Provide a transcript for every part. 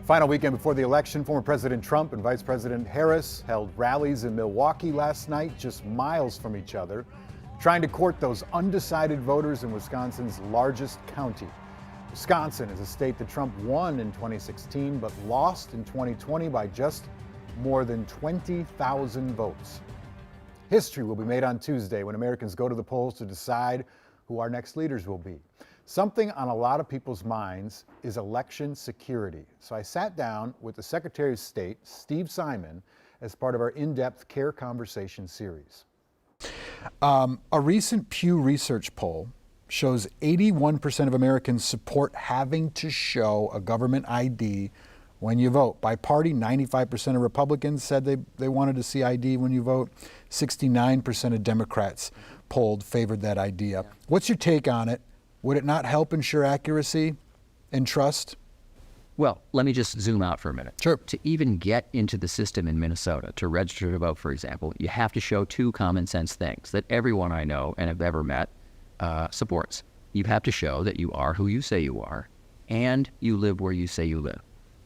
Final weekend before the election, former President Trump and Vice President Harris held rallies in Milwaukee last night, just miles from each other, trying to court those undecided voters in Wisconsin's largest county. Wisconsin is a state that Trump won in 2016, but lost in 2020 by just more than 20,000 votes. History will be made on Tuesday when Americans go to the polls to decide who our next leaders will be. Something on a lot of people's minds is election security. So I sat down with the Secretary of State, Steve Simon, as part of our in-depth CARE Conversation series. A recent Pew Research poll shows 81% of Americans support having to show a government ID when you vote. By party, 95% of Republicans said they wanted to see ID when you vote. 69% of Democrats polled favored that idea. Yeah. What's your take on it? Would it not help ensure accuracy and trust? Well, let me just zoom out for a minute. Sure. To even get into the system in Minnesota, to register to vote, for example, you have to show two common sense things that everyone I know and have ever met supports. You have to show that you are who you say you are, and you live where you say you live.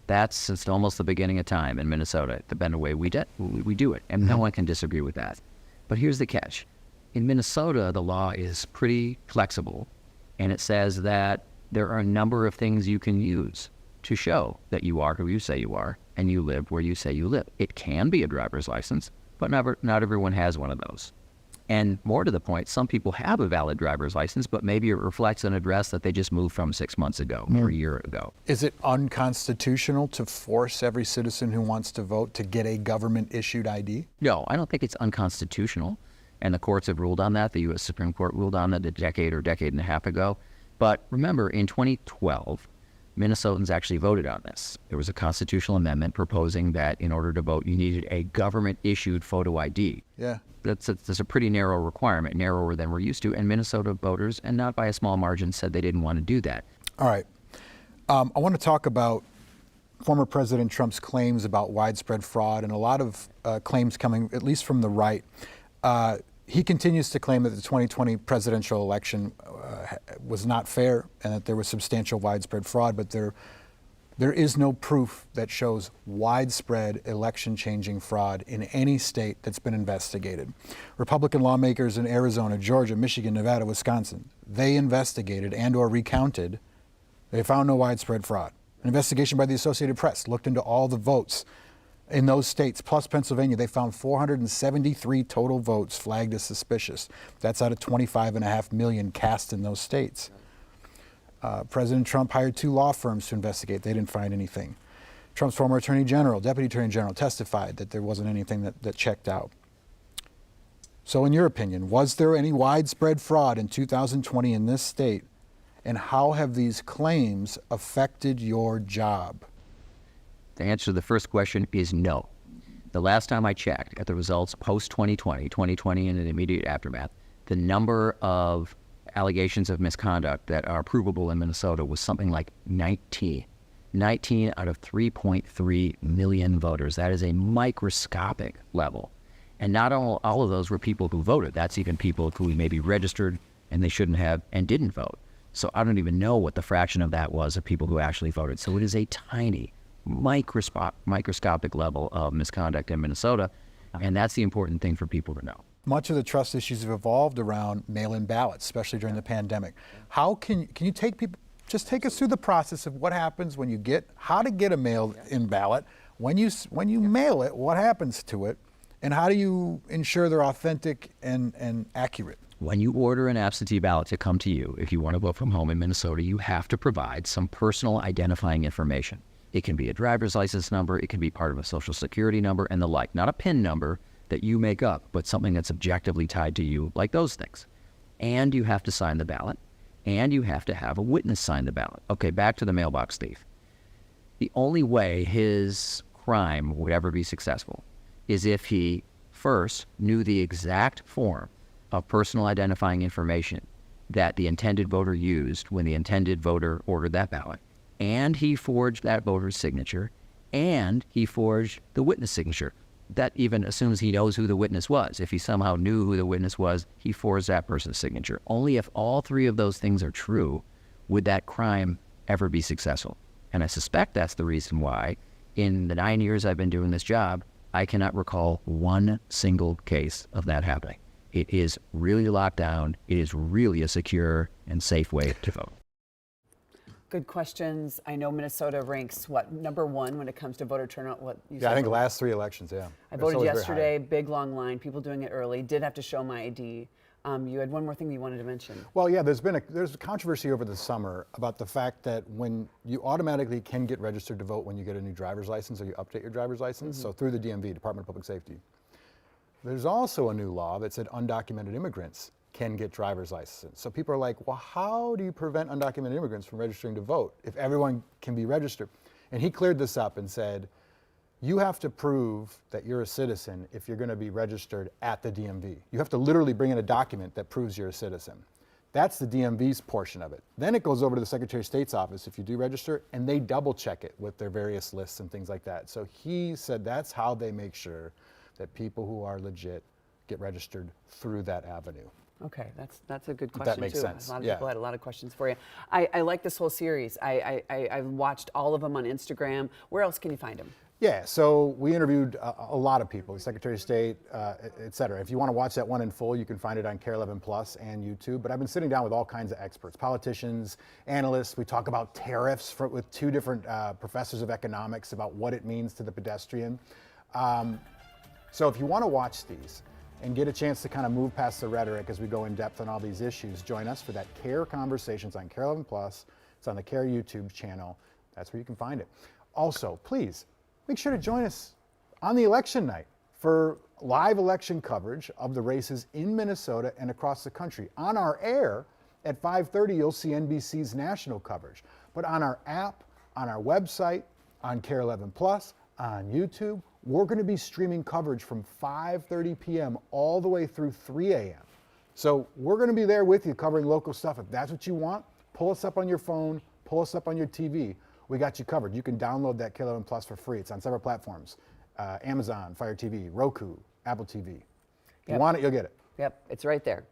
That's since almost the beginning of time in Minnesota. The been the way we do it, and no one can disagree with that. But here's the catch. In Minnesota, the law is pretty flexible, and it says that there are a number of things you can use to show that you are who you say you are and you live where you say you live. It can be a driver's license, but not everyone has one of those. And more to the point, some people have a valid driver's license, but maybe it reflects an address that they just moved from 6 months ago or a year ago. Is it unconstitutional to force every citizen who wants to vote to get a government-issued ID? No, I don't think it's unconstitutional. And the courts have ruled on that. The U.S. Supreme Court ruled on that a decade and a half ago. But remember, in 2012, Minnesotans actually voted on this. There was a constitutional amendment proposing that in order to vote, you needed a government-issued photo ID. Yeah. That's a pretty narrow requirement, narrower than we're used to. And Minnesota voters, and not by a small margin, said they didn't want to do that. All right. I want to talk about former President Trump's claims about widespread fraud, and a lot of claims coming, at least from the right. He continues to claim that the 2020 presidential election was not fair and that there was substantial widespread fraud, but there is no proof that shows widespread election-changing fraud in any state that's been investigated. Republican lawmakers in Arizona, Georgia, Michigan, Nevada, Wisconsin, they investigated and/or recounted. They found no widespread fraud. An investigation by the Associated Press looked into all the votes in those states, plus Pennsylvania. They found 473 total votes flagged as suspicious. That's out of 25.5 million cast in those states. President Trump hired 2 law firms to investigate. They didn't find anything. Trump's former Attorney General, Deputy Attorney General, testified that there wasn't anything that checked out. So in your opinion, was there any widespread fraud in 2020 in this state? And how have these claims affected your job? The answer to the first question is no. The last time I checked at the results post-2020 and the immediate aftermath, the number of allegations of misconduct that are provable in Minnesota was something like 19. 19 out of 3.3 million voters. That is a microscopic level. And not all of those were people who voted. That's even people who maybe registered and they shouldn't have and didn't vote. So I don't even know what the fraction of that was of people who actually voted. So it is a tiny, microscopic level of misconduct in Minnesota, and that's the important thing for people to know. Much of the trust issues have evolved around mail-in ballots, especially during the pandemic. How can you take people, just take us through the process of what happens when you how to get a mail-in ballot, when you mail it, what happens to it, and how do you ensure they're authentic and accurate? When you order an absentee ballot to come to you, if you want to vote from home in Minnesota, you have to provide some personal identifying information. It can be a driver's license number, it can be part of a social security number and the like. Not a PIN number that you make up, but something that's objectively tied to you, like those things. And you have to sign the ballot, and you have to have a witness sign the ballot. Okay, back to the mailbox thief. The only way his crime would ever be successful is if he first knew the exact form of personal identifying information that the intended voter used when the intended voter ordered that ballot, and he forged that voter's signature, and he forged the witness signature. That even assumes he knows who the witness was. If he somehow knew who the witness was, he forged that person's signature. Only if all 3 of those things are true would that crime ever be successful. And I suspect that's the reason why, in the 9 years I've been doing this job, I cannot recall one single case of that happening. It is really locked down. It is really a secure and safe way to vote. Good questions. I know Minnesota ranks, what, #1 when it comes to voter turnout? What you Yeah, said I think voter- last 3 elections, yeah. I It's voted always very high. yesterday, big long line, people doing it early, did have to show my ID. You had one more thing you wanted to mention. Well, yeah, there's a controversy over the summer about the fact that when you automatically can get registered to vote when you get a new driver's license or you update your driver's license, so through the DMV, Department of Public Safety. There's also a new law that said undocumented immigrants can get driver's licenses. So people are like, well, how do you prevent undocumented immigrants from registering to vote if everyone can be registered? And he cleared this up and said, you have to prove that you're a citizen if you're going to be registered at the DMV. You have to literally bring in a document that proves you're a citizen. That's the DMV's portion of it. Then it goes over to the Secretary of State's office if you do register, and they double check it with their various lists and things like that. So he said that's how they make sure that people who are legit get registered through that avenue. Okay, that's a good That question makes too. sense, A lot of yeah. people had a lot of questions for you. I like this whole series. I've watched all of them on Instagram. Where else can you find them? Yeah, so we interviewed a lot of people, the Secretary of State, et cetera. If you want to watch that one in full, you can find it on KARE 11 Plus and YouTube. But I've been sitting down with all kinds of experts, politicians, analysts. We talk about tariffs with 2 different professors of economics about what it means to the pedestrian. So if you want to watch these and get a chance to kind of move past the rhetoric as we go in depth on all these issues, join us for that KARE Conversations on KARE 11 Plus. It's on the KARE YouTube channel. That's where you can find it. Also, please, make sure to join us on the election night for live election coverage of the races in Minnesota and across the country. On our air at 5:30, you'll see NBC's national coverage. But on our app, on our website, on KARE 11 Plus, on YouTube, we're going to be streaming coverage from 5:30 p.m. all the way through 3 a.m. So we're going to be there with you covering local stuff. If that's what you want, pull us up on your phone, pull us up on your TV. We got you covered. You can download that KARE 11 Plus for free. It's on several platforms. Amazon, Fire TV, Roku, Apple TV. If you want it, you'll get it. Yep, it's right there.